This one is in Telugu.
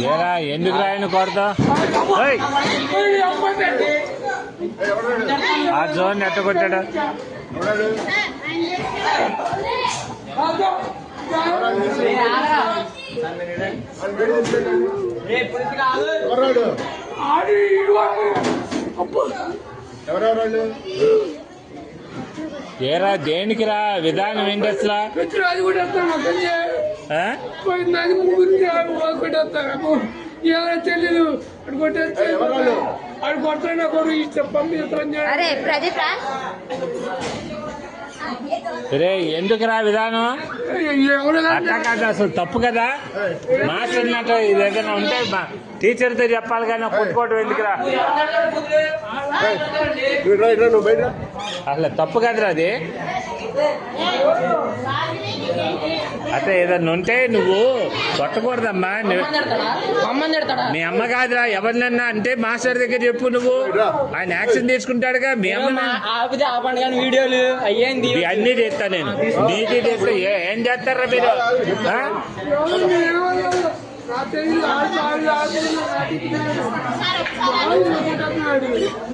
ఏరా ఎందుకు రాయను కొడతా ఆ జోన్ ఎట్ట కొట్టాడు ఏరా దేనికి రా విధానం ఏంటి అసలు తెలీదు అడు కొడతా కొడు అరే ప్రదీప్ రే ఎందుకురా విధానం అట్లా కాదు అసలు తప్పు కదా మాట్లాడినట్టు ఇది ఏదైనా ఉంటే టీచర్తో చెప్పాలి కానీ కొట్టుకోవటం ఎందుకురా అసలు తప్పు కదరా అది అంటే ఏదన్నా ఉంటే నువ్వు కొట్టకూడదమ్మా మీ అమ్మ కాదురా ఎవరినన్నా అంటే మాస్టర్ దగ్గర చెప్పు నువ్వు ఆయన యాక్షన్ తీసుకుంటాడుగా మీ అమ్మ వీడియోలు అయ్యింది అన్నీ చేస్తా నేను నీటి చేస్తా ఏం చేస్తారా మీరు